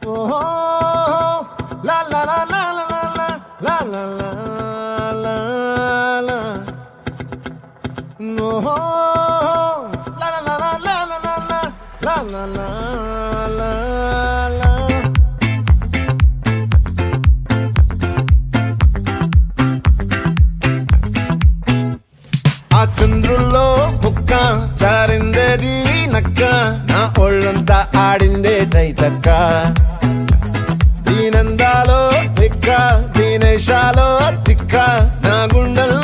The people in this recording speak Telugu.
ఓహో లా లా లా లా లా లా లా లా లా లా లా ఓహో లా లా లా లా లా లా లా లా లా లా లా ఆ చంద్రుల్లో ముక్క జారిందేది నక్క నా ఒళ్ళంతా ఆడిందే తైతక్క దీనందాలో తిక్క దీనేశాలో తిక్క నా గుండెల్లో